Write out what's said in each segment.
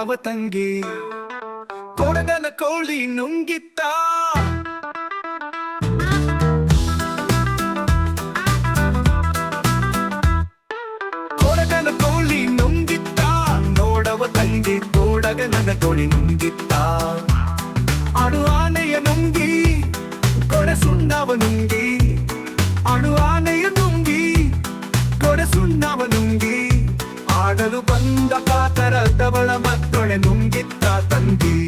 ನೋಡವ ತಂಗಿ ಕೊಡಗನ ಕೋಳಿ ನುಂಗಿತ್ತ ಕೊಡಗನ ಕೋಳಿ ನುಂಗಿತ್ತ ನೋಡವ ತಂಗಿ ಕೊಡಗನ ಕೋಳಿ ನುಂಗಿತ್ತ ಅಡು ಆನೆಯ ನುಂಗಿ ಕೊಡೆ ಸುಣ್ಣವ ನುಂಗಿ ಅಡು ಆನೆಯ ನುಂಗಿ ಕೊಡೆ ಸುಣ್ಣವ ನುಂಗಿ ಆಡಲು ಬಂದ ಕಾತರದವಳ ಮಕ್ಕಳೆ ನುಂಗಿತ್ತ ತಂಗಿ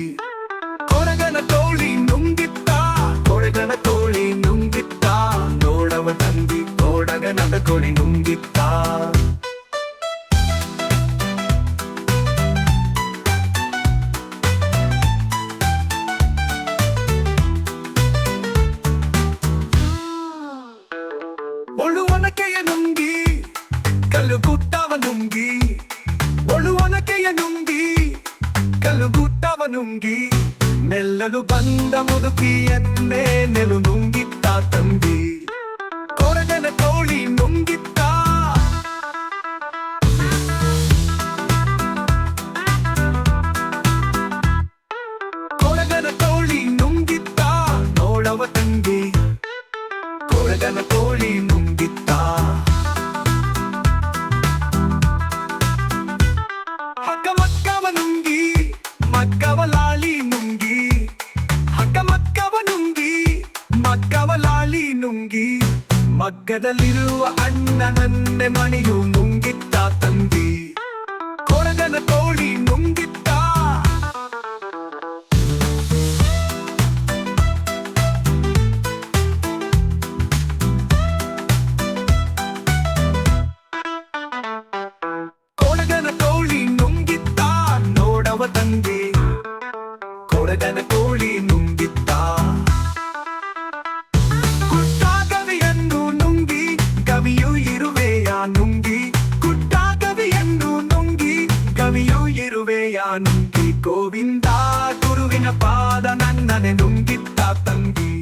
ಕೊಡಗನ ಕೋಳಿ ನುಂಗಿತ್ತ ಕೊಡಗನ ಕೋಳಿ ನುಂಗಿತ್ತ ನೋಡವ ತಂಗಿ ಕೊಡಗನದ ಕೋಳಿ ನುಂಗಿತ್ತ ಒಳುವನಕೆಯ ನುಂಗಿ ಕಲ್ಲುಗುಟ್ಟವ ನುಂಗಿ ಒಳುವನಕೆಯ ನುಂಗಿ ಕಲ್ಲುಗುಟ್ಟವ ನುಂಗಿ ಮೆಲ್ಲಲು ಬಂದ ಮುದುಕಿಯನ್ನೇ ನೆಲು ನುಂಗಿತ್ತ ತಂಗಿ ಕೊಡಗನ ಕೋಳಿ ನುಂಗಿತ್ತ ಕೊಡಗನ ಕೋಳಿ ನುಂಗಿತ್ತ ನೋಡವ ತಂಗಿ ಕೊಡಗನ ಕೋಳಿ ನುಂಗಿತ್ತ ಹಕ್ಕ ಮಕ್ಕವ ನುಂಗಿ ಮಕ್ಕವ ಲಾಳಿ ನುಂಗಿ ಹಕ್ಕ ಮಕ್ಕವ ನುಂಗಿ ಮಕ್ಕವ ಲಾಳಿ ನುಂಗಿ ಮಗ್ಗದಲ್ಲಿರುವ ಅಣ್ಣನನ್ನೇ ಮಣಿಯು ನುಂಗಿತ್ತ ತಂಗಿ ಕೊಡಗನ ಕೋಳಿ ನುಂಗಿತ್ತ ಕೊಡಗನ ಕೋಳಿ ನುಂಗಿತ್ತ ನೋಡವ ತಂಗಿ ಕೊಡಗನ ಕೋಳಿ ನುಂಗಿತ್ತ ಗುಡ್ಡ ಗವಿಯನ್ನು ನುಂಗಿ ಗವಿಯು ಇರುವೆಯ ನುಂಗಿ ಗುಡ್ಡ ಗವಿಯನ್ನು ನುಂಗಿ ಗವಿಯು ಇರುವೆಯ ನುಂಗಿ ಗೋವಿಂದ ಗುರುವಿನ ಪಾದ ನನ್ನನೆ ನುಂಗಿತ್ತ ತಂಗಿ